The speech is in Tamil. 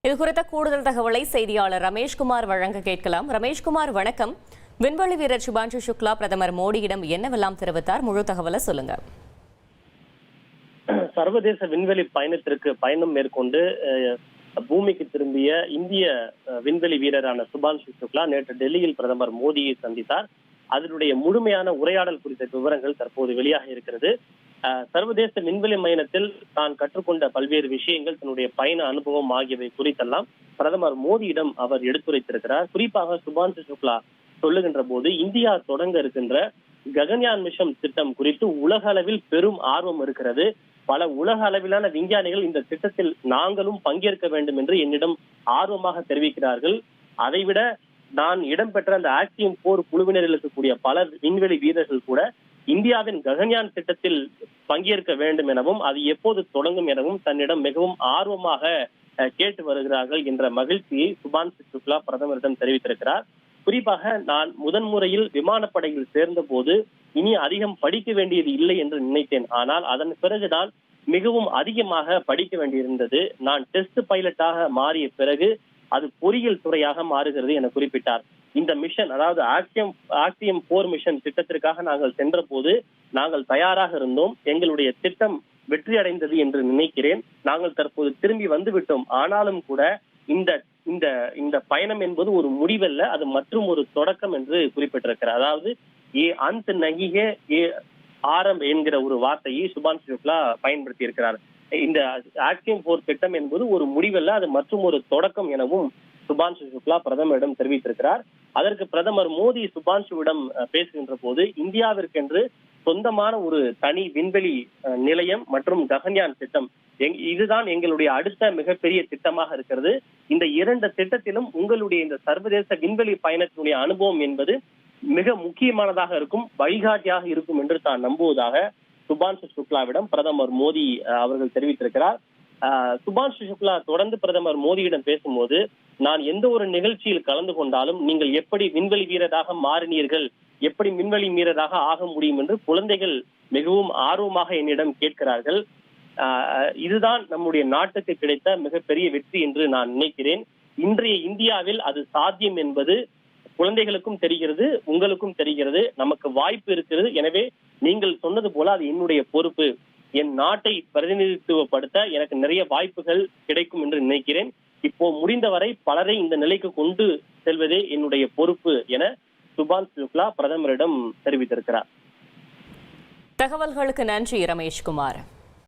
இது குறித்த கூடுதல் தகவலை செய்தியாளர் ரமேஷ்குமார் வழங்க கேட்கலாம். ரமேஷ்குமார், வணக்கம். விண்வெளி வீரர் சுபான்ஷு சுக்லா பிரதமர் மோடியிடம் என்னவெல்லாம் தெரிவித்தார்? முழு தகவலை சொல்லுங்க. சர்வதேச விண்வெளி பயணம் மேற்கொண்டு பூமிக்கு திரும்பிய இந்திய விண்வெளி வீரரான சுபான்ஷு சுக்லா நேற்று டெல்லியில் பிரதமர் மோடியை சந்தித்தார். அதனுடைய முழுமையான உரையாடல் குறித்த விவரங்கள் தற்போது வெளியாக இருக்கிறது. சர்வதேச விண்வெளி மையத்தில் தான் கற்றுக்கொண்ட பல்வேறு விஷயங்கள், தன்னுடைய பயண அனுபவம் ஆகியவை குறித்தெல்லாம் பிரதமர் மோடியிடம் அவர் எடுத்துரைத்திருக்கிறார். குறிப்பாக சுபான்ஷு சுக்லா சொல்லுகின்ற போது, இந்தியா தொடங்க இருக்கின்ற ககன்யான் மிஷன் திட்டம் குறித்து உலக அளவில் பெரும் ஆர்வம் இருக்கிறது. பல உலக அளவிலான விஞ்ஞானிகள் இந்த திட்டத்தில் நாங்களும் பங்கேற்க வேண்டும் என்று என்னிடம் ஆர்வமாக தெரிவிக்கிறார்கள். அதைவிட நான் இடம்பெற்ற அந்த ஆக்சியம் 4 குழுவினரில் இருக்கக்கூடிய பல விண்வெளி வீரர்கள் கூட இந்தியாவின் ககன்யான் திட்டத்தில் பங்கேற்க வேண்டும் எனவும் அது எப்போது தொடங்கும் எனவும் தன்னிடம் மிகவும் ஆர்வமாக கேட்டு வருகிறார்கள் என்ற மகிழ்ச்சியை சுபான்ஷு சுக்லா பிரதமரிடம் தெரிவித்திருக்கிறார். குறிப்பாக, நான் முதன்முறையில் விமானப்படையில் சேர்ந்த போது இனி அதிகம் படிக்க வேண்டியது இல்லை என்று நினைத்தேன். ஆனால் அதன் பிறகுதான் மிகவும் அதிகமாக படிக்க வேண்டியிருந்தது. நான் டெஸ்ட் பைலட்டாக மாறிய பிறகு அது பொறியியல் துறையாக மாறுகிறது என குறிப்பிட்டார். இந்த மிஷன், அதாவது ஆக்சியம் 4 மிஷன் திட்டத்திற்காக நாங்கள் சென்ற போது நாங்கள் தயாராக இருந்தோம். எங்களுடைய திட்டம் வெற்றி அடைந்தது என்று நினைக்கிறேன். நாங்கள் தற்போது திரும்பி வந்து விட்டோம். ஆனாலும் கூட இந்த பயணம் என்பது ஒரு முடிவல்ல, அது மற்றும் ஒரு தொடக்கம் என்று குறிப்பிட்டிருக்கிறார். அதாவது அந்த நகிகே ஆரம்ப என்கிற ஒரு வார்த்தையை சுபான்ஷு சுக்லா பயன்படுத்தி இருக்கிறார். இந்த ஆக்சியம் 4 திட்டம் என்பது ஒரு முடிவல்ல, அது மற்றும் ஒரு தொடக்கம் எனவும் சுபான்ஷு சுக்லா பிரதமரிடம் தெரிவித்திருக்கிறார். அதற்கு பிரதமர் மோடி சுபான்ஷுவிடம் பேசுகின்ற போது, இந்தியாவிற்கென்று சொந்தமான ஒரு தனி விண்வெளி நிலையம் மற்றும் ககன்யான் திட்டம், இதுதான் எங்களுடைய அடுத்த மிகப்பெரிய திட்டமாக இருக்கிறது. இந்த 2 திட்டத்திலும் உங்களுடைய இந்த சர்வதேச விண்வெளி பயணத்தினுடைய அனுபவம் என்பது மிக முக்கியமானதாக இருக்கும், வழிகாட்டியாக இருக்கும் என்று தான் நம்புவதாக சுபான்ஷு சுக்லாவிடம் பிரதமர் மோடி அவர்கள் தெரிவித்திருக்கிறார். சுபான்ஷு சுக்லா தொடர்ந்து பிரதமர் மோடியிடம் பேசும்போது, நான் எந்த ஒரு நிகழ்ச்சியில் கலந்து கொண்டாலும் நீங்கள் எப்படி விண்வெளி வீரராக மாறினீர்கள், எப்படி விண்வெளி வீரராக ஆக முடியும் என்று குழந்தைகள் மிகவும் ஆர்வமாக என்னிடம் கேட்கிறார்கள். இதுதான் நம்முடைய நாட்டுக்கு கிடைத்த மிகப்பெரிய வெற்றி என்று நான் நினைக்கிறேன். இன்றைய இந்தியாவில் அது சாத்தியம் என்பது குழந்தைகளுக்கும் தெரிகிறது, உங்களுக்கும் தெரிகிறது. நமக்கு வாய்ப்பு இருக்கிறது. எனவே நீங்கள் சொன்னது போல அது என்னுடைய பொறுப்பு. என் நாட்டை பிரதிநிதித்துவப்படுத்த எனக்கு நிறைய வாய்ப்புகள் கிடைக்கும் என்று நினைக்கிறேன். இப்போ முடிந்தவரை பலரை இந்த நிலைக்கு கொண்டு செல்வதே என்னுடைய பொறுப்பு என சுபான்ஷு சுக்லா பிரதமரிடம் தெரிவித்திருக்கிறார். தகவல்களுக்கு நன்றி ரமேஷ்குமார்.